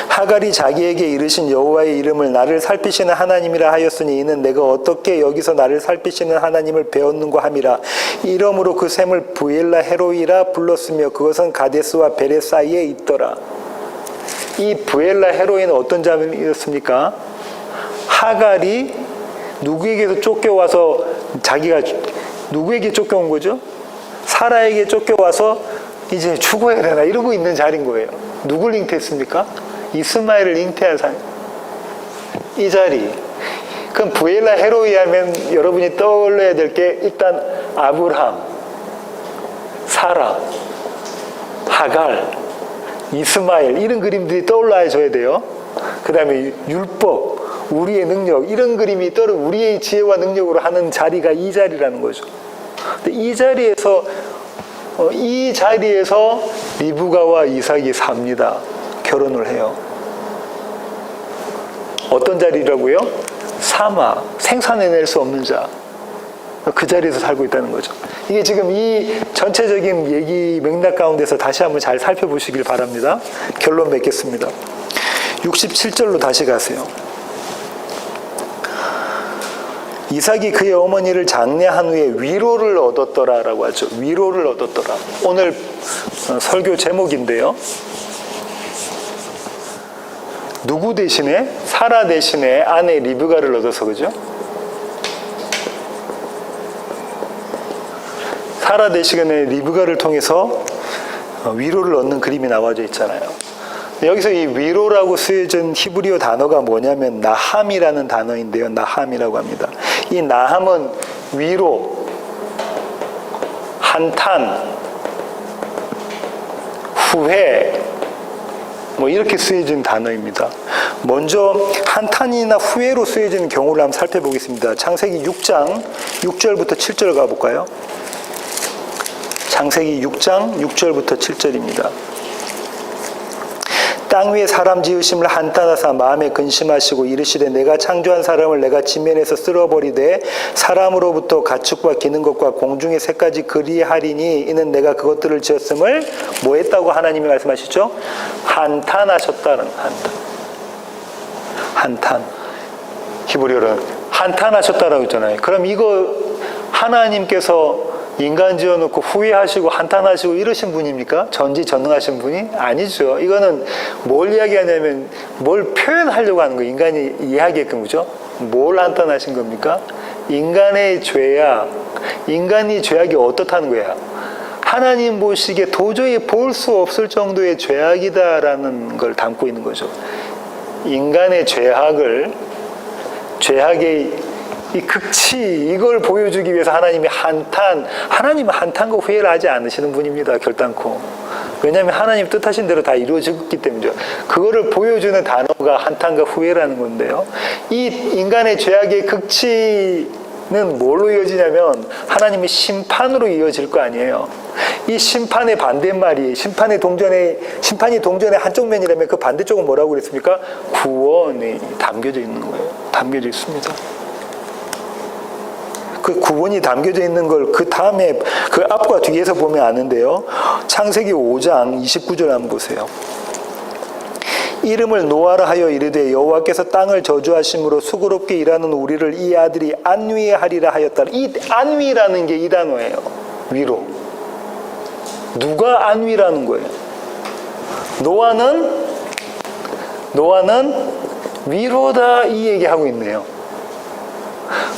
하갈이 자기에게 이르신 여호와의 이름을 나를 살피시는 하나님이라 하였으니 이는 내가 어떻게 여기서 나를 살피시는 하나님을 배웠는고 함이라. 이러므로 그 샘을 부엘라 헤로이라 불렀으며 그것은 가데스와 베레 사이에 있더라. 이 부엘라 헤로이는 어떤 자이었습니까? 하갈이 누구에게서 쫓겨와서 자기가 누구에게 쫓겨온 거죠? 사라에게 쫓겨와서 이제 죽어야 되나 이러고 있는 자리인 거예요. 누굴 잉태했습니까? 이스마엘을 잉태한 사람. 이 자리. 그럼 부엘라 헤로이 하면 여러분이 떠올려야 될 게 일단 아브라함, 사라, 하갈, 이스마엘 이런 그림들이 떠올라 줘야 돼요. 그 다음에 율법, 우리의 능력 이런 그림이 우리의 지혜와 능력으로 하는 자리가 이 자리라는 거죠. 근데 이 자리에서 리브가와 이삭이 삽니다. 결혼을 해요. 어떤 자리라고요? 사마, 생산해낼 수 없는 자. 그 자리에서 살고 있다는 거죠. 이게 지금 이 전체적인 얘기 맥락 가운데서 다시 한번 잘 살펴보시길 바랍니다. 결론 맺겠습니다. 67절로 다시 가세요. 이삭이 그의 어머니를 장례한 후에 위로를 얻었더라라고 하죠. 위로를 얻었더라. 오늘 설교 제목인데요. 누구 대신에? 사라 대신에 아내 리브가를 얻어서 그죠? 사라 대신에 리브가를 통해서 위로를 얻는 그림이 나와져 있잖아요. 여기서 이 위로라고 쓰여진 히브리어 단어가 뭐냐면 나함이라는 단어인데요. 나함이라고 합니다. 이 나함은 위로, 한탄, 후회 뭐 이렇게 쓰여진 단어입니다. 먼저 한탄이나 후회로 쓰여지는 경우를 한번 살펴보겠습니다. 창세기 6장 6절부터 7절 가볼까요? 창세기 6장 6절부터 7절입니다. 땅 위에 사람 지으심을 한탄하사 마음에 근심하시고 이르시되 내가 창조한 사람을 내가 지면에서 쓸어버리되 사람으로부터 가축과 기는 것과 공중의 새까지 그리하리니 이는 내가 그것들을 지었음을 뭐 했다고 하나님이 말씀하시죠? 한탄하셨다는 한탄. 히브리어는 한탄하셨다라고 했잖아요. 그럼 이거 하나님께서 인간 지어놓고 후회하시고 한탄하시고 이러신 분입니까? 전지전능하신 분이? 아니죠. 이거는 뭘 이야기하냐면 뭘 표현하려고 하는 거예요. 인간이 이해하게끔. 그죠? 뭘 한탄하신 겁니까? 인간의 죄악, 인간이 죄악이 어떻다는 거야? 하나님 보시기에 도저히 볼 수 없을 정도의 죄악이다라는 걸 담고 있는 거죠. 인간의 죄악의 이 극치, 이걸 보여주기 위해서 하나님은 한탄과 후회를 하지 않으시는 분입니다. 결단코. 왜냐하면 하나님 뜻하신 대로 다 이루어졌기 때문이죠. 그거를 보여주는 단어가 한탄과 후회라는 건데요. 이 인간의 죄악의 극치는 뭘로 이어지냐면 하나님의 심판으로 이어질 거 아니에요. 이 심판의 반대말이 심판이 동전의 한쪽 면이라면 그 반대쪽은 뭐라고 그랬습니까? 구원이 담겨져 있는 거예요. 담겨져 있습니다. 그 구원이 담겨져 있는 걸 그 다음에 그 앞과 뒤에서 보면 아는데요. 창세기 5장 29절 한번 보세요. 이름을 노아라 하여 이르되 여호와께서 땅을 저주하심으로 수고롭게 일하는 우리를 이 아들이 안위하리라 하였다. 이 안위라는 게 이 단어예요. 위로. 누가 안위라는 거예요? 노아는 위로다 이 얘기하고 있네요.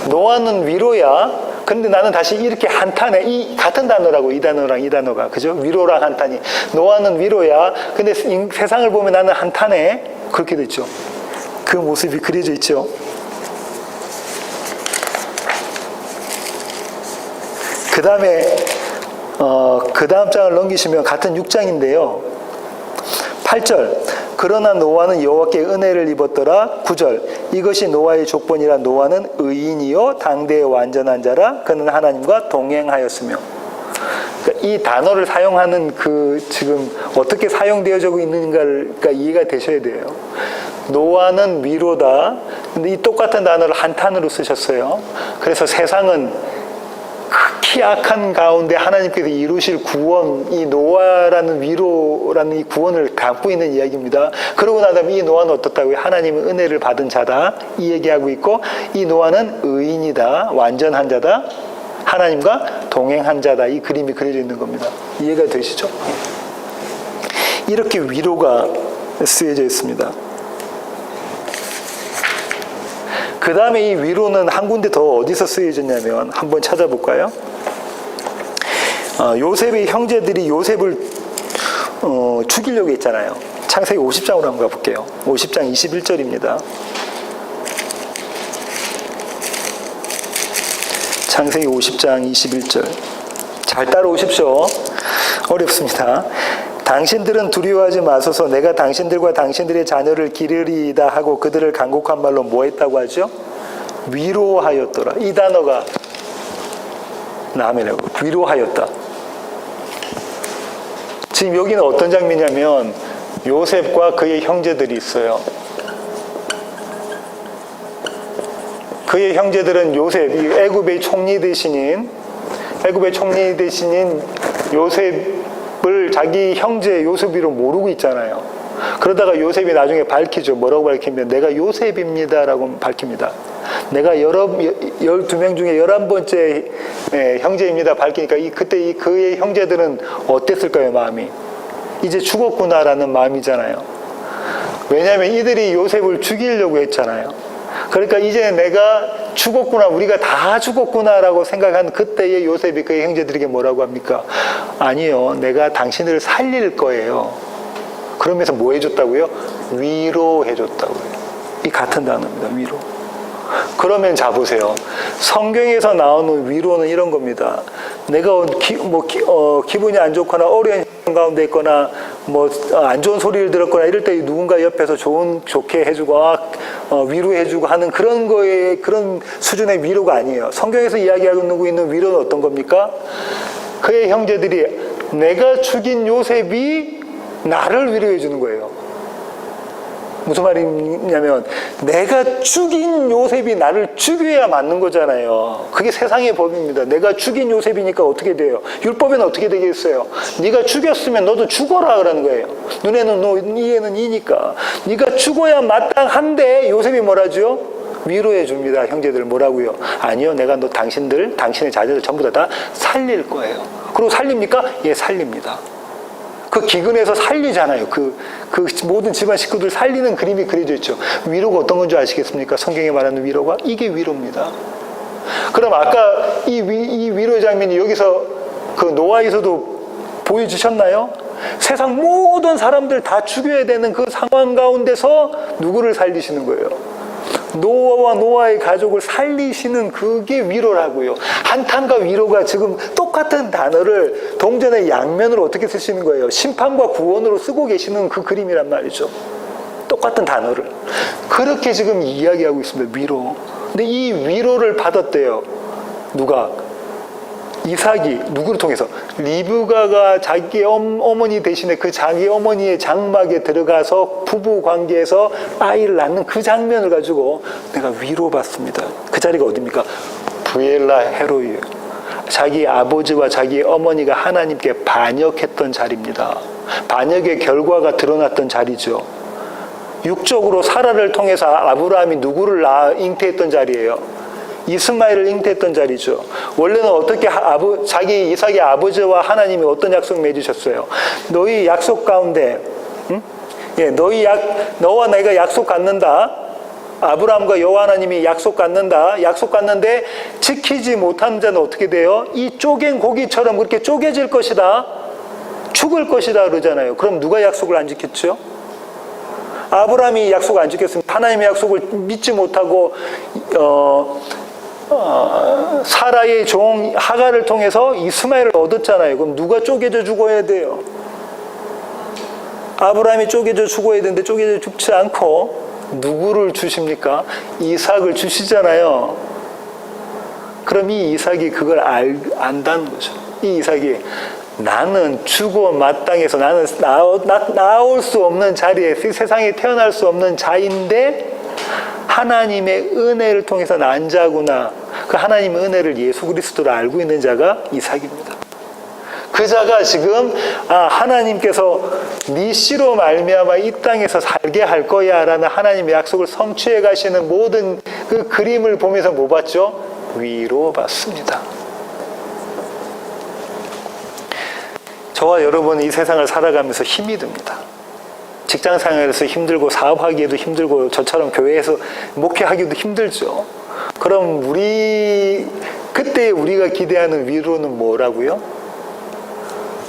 노아는 위로야. 근데 나는 다시 이렇게 한탄해. 이 같은 단어라고 이 단어가 그죠? 위로랑 한탄이. 노아는 위로야. 근데 세상을 보면 나는 한탄해. 그렇게 됐죠. 그 모습이 그려져 있죠. 그 다음에 그 다음 장을 넘기시면 같은 6장인데요. 8절. 그러나 노아는 여호와께 은혜를 입었더라. 9절. 이것이 노아의 족본이라. 노아는 의인이요 당대의 완전한 자라. 그는 하나님과 동행하였으며. 그러니까 이 단어를 사용하는 그 지금 어떻게 사용되어지고 있는가가 이해가 되셔야 돼요. 노아는 위로다. 근데 이 똑같은 단어를 한탄으로 쓰셨어요. 그래서 세상은 극히 악한 가운데 하나님께서 이루실 구원, 이 노아라는 위로라는 이 구원을 담고 있는 이야기입니다. 그러고 나면 이 노아는 어떻다고요? 하나님은 은혜를 받은 자다 이 얘기하고 있고, 이 노아는 의인이다, 완전한 자다, 하나님과 동행한 자다, 이 그림이 그려져 있는 겁니다. 이해가 되시죠? 이렇게 위로가 쓰여져 있습니다. 그 다음에 이 위로는 한 군데 더 어디서 쓰여졌냐면 한번 찾아볼까요? 요셉의 형제들이 요셉을 죽이려고 했잖아요. 창세기 50장으로 한번 가볼게요. 50장 21절입니다. 창세기 50장 21절. 잘 따라오십시오. 어렵습니다. 당신들은 두려워하지 마소서. 내가 당신들과 당신들의 자녀를 기르리이다 하고 그들을 간곡한 말로 뭐 했다고 하죠? 위로하였더라. 이 단어가 나오면 위로하였다. 지금 여기는 어떤 장면이냐면 요셉과 그의 형제들이 있어요. 그의 형제들은 요셉, 애굽의 총리 대신인 요셉을 자기 형제 요셉이로 모르고 있잖아요. 그러다가 요셉이 나중에 밝히죠. 뭐라고 밝히면 내가 요셉입니다라고 밝힙니다. 내가 12명 중에 11번째 형제입니다 밝히니까 그때 그의 형제들은 어땠을까요? 마음이 이제 죽었구나라는 마음이잖아요. 왜냐하면 이들이 요셉을 죽이려고 했잖아요. 그러니까 이제 내가 죽었구나, 우리가 다 죽었구나라고 생각한 그때의 요셉이 그의 형제들에게 뭐라고 합니까? 아니요, 내가 당신을 살릴 거예요. 그러면서 뭐 해줬다고요? 위로해줬다고요. 이 같은 단어입니다. 위로. 그러면 자 보세요. 성경에서 나오는 위로는 이런 겁니다. 내가 기분이 안 좋거나 어려운 가운데 있거나 안 좋은 소리를 들었거나 이럴 때 누군가 옆에서 좋게 해주고 위로해주고 하는 그런 수준의 위로가 아니에요. 성경에서 이야기하고 있는 위로는 어떤 겁니까? 그의 형제들이 내가 죽인 요셉이 나를 위로해 주는 거예요. 무슨 말이냐면 내가 죽인 요셉이 나를 죽여야 맞는 거잖아요. 그게 세상의 법입니다. 내가 죽인 요셉이니까 어떻게 돼요? 율법에는 어떻게 되겠어요? 네가 죽였으면 너도 죽어라 그러는 거예요. 눈에는 노, 이에는 이니까. 네가 죽어야 마땅한데 요셉이 뭐라죠? 위로해 줍니다. 형제들 뭐라고요? 아니요, 내가 당신의 자녀들 전부 다 살릴 거예요. 그리고 살립니까? 예, 살립니다. 그 기근에서 살리잖아요. 그 모든 집안 식구들 살리는 그림이 그려져 있죠. 위로가 어떤 건 줄 아시겠습니까? 성경에 말하는 위로가 이게 위로입니다. 그럼 아까 이 위로의 장면이 여기서 그 노아에서도 보여주셨나요? 세상 모든 사람들 다 죽여야 되는 그 상황 가운데서 누구를 살리시는 거예요? 노아와 노아의 가족을 살리시는 그게 위로라고요. 한탄과 위로가 지금 똑같은 단어를 동전의 양면으로 어떻게 쓰시는 거예요? 심판과 구원으로 쓰고 계시는 그 그림이란 말이죠. 똑같은 단어를. 그렇게 지금 이야기하고 있습니다. 위로. 근데 이 위로를 받았대요. 누가? 이삭이 누구를 통해서? 리브가가 자기 어머니 대신에 그 자기 어머니의 장막에 들어가서 부부 관계에서 아이를 낳는 그 장면을 가지고 내가 위로받습니다. 그 자리가 어디입니까? 부엘라 헤로이에요. 자기 아버지와 자기 어머니가 하나님께 반역했던 자리입니다. 반역의 결과가 드러났던 자리죠. 육적으로 사라를 통해서 아브라함이 누구를 잉태했던 자리예요? 이스마엘을 잉태했던 자리죠. 원래는 어떻게 자기 이삭의 아버지와 하나님이 어떤 약속을 맺으셨어요? 너희 약속 가운데, 너와 내가 약속 갖는다. 아브라함과 여호와 하나님이 약속 갖는다. 약속 갖는데 지키지 못한 자는 어떻게 돼요? 이 쪼갠 고기처럼 그렇게 쪼개질 것이다. 죽을 것이다 그러잖아요. 그럼 누가 약속을 안 지켰죠? 아브라함이 약속을 안 지켰습니다. 하나님의 약속을 믿지 못하고 사라의 종 하갈을 통해서 이스마엘을 얻었잖아요. 그럼 누가 쪼개져 죽어야 돼요? 아브라함이 쪼개져 죽어야 되는데 쪼개져 죽지 않고 누구를 주십니까? 이삭을 주시잖아요. 그럼 이 이삭이 그걸 안다는 거죠. 이 이삭이 나는 죽어 마땅해서 나는 나올 수 없는 자리에 세상에 태어날 수 없는 자인데 하나님의 은혜를 통해서 난 자구나. 그 하나님의 은혜를 예수 그리스도로 알고 있는 자가 이삭입니다. 그 자가 지금 하나님께서 네 씨로 말미암아 이 땅에서 살게 할 거야 라는 하나님의 약속을 성취해 가시는 모든 그 그림을 보면서 뭐 봤죠? 위로받습니다. 저와 여러분은 이 세상을 살아가면서 힘이 듭니다. 직장 생활에서 힘들고 사업하기에도 힘들고 저처럼 교회에서 목회하기도 힘들죠. 그럼 그때 우리가 기대하는 위로는 뭐라고요?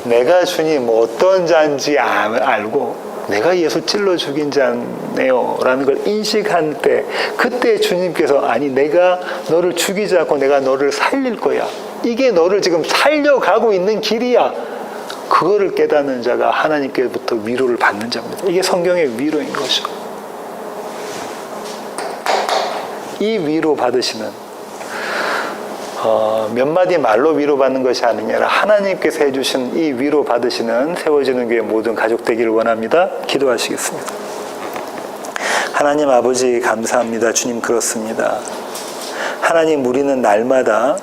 내가 주님 어떤 자인지 알고 내가 예수 찔러 죽인 자네요 라는 걸 인식한 때 그때 주님께서 아니 내가 너를 죽이지 않고 내가 너를 살릴 거야. 이게 너를 지금 살려가고 있는 길이야 그거를 깨닫는 자가 하나님께부터 위로를 받는 자입니다. 이게 성경의 위로인 거죠. 이 위로 받으시는 몇 마디 말로 위로받는 것이 아니라 하나님께서 해주신 이 위로 받으시는 세워지는 교회 모든 가족 되기를 원합니다. 기도하시겠습니다. 하나님 아버지 감사합니다. 주님 그렇습니다. 하나님 우리는 날마다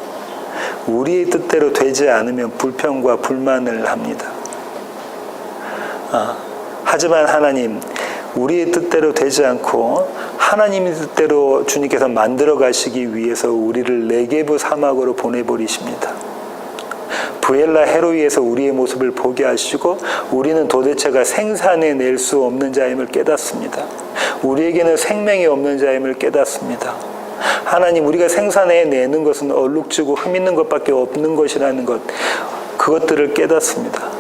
우리의 뜻대로 되지 않으면 불평과 불만을 합니다. 하지만 하나님 우리의 뜻대로 되지 않고 하나님의 뜻대로 주님께서 만들어 가시기 위해서 우리를 네게브 사막으로 보내버리십니다. 부엘라 헤로이에서 우리의 모습을 보게 하시고 우리는 도대체가 생산해낼 수 없는 자임을 깨닫습니다. 우리에게는 생명이 없는 자임을 깨닫습니다. 하나님 우리가 생산해내는 것은 얼룩지고 흠있는 것밖에 없는 것이라는 것, 그것들을 깨닫습니다.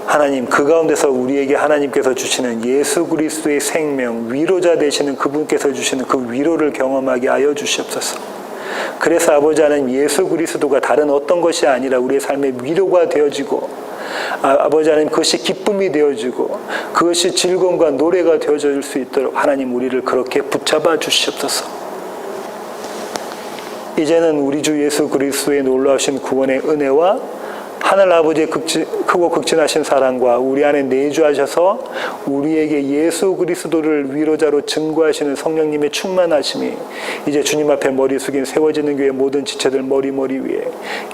하나님 그 가운데서 우리에게 하나님께서 주시는 예수 그리스도의 생명, 위로자 되시는 그분께서 주시는 그 위로를 경험하게 하여 주시옵소서. 그래서 아버지 하나님 예수 그리스도가 다른 어떤 것이 아니라 우리의 삶의 위로가 되어지고 아버지 하나님 그것이 기쁨이 되어지고 그것이 즐거움과 노래가 되어질 수 있도록 하나님 우리를 그렇게 붙잡아 주시옵소서. 이제는 우리 주 예수 그리스도의 놀라우신 구원의 은혜와 하늘 아버지의 크고 극진하신 사랑과 우리 안에 내주하셔서 우리에게 예수 그리스도를 위로자로 증거하시는 성령님의 충만하심이 이제 주님 앞에 머리 숙인 세워지는 교회 모든 지체들 머리 위에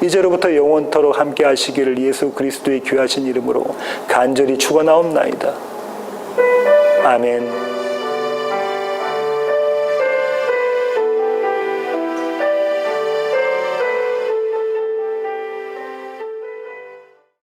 이제로부터 영원토록 함께 하시기를 예수 그리스도의 귀하신 이름으로 간절히 축원하옵나이다. 아멘.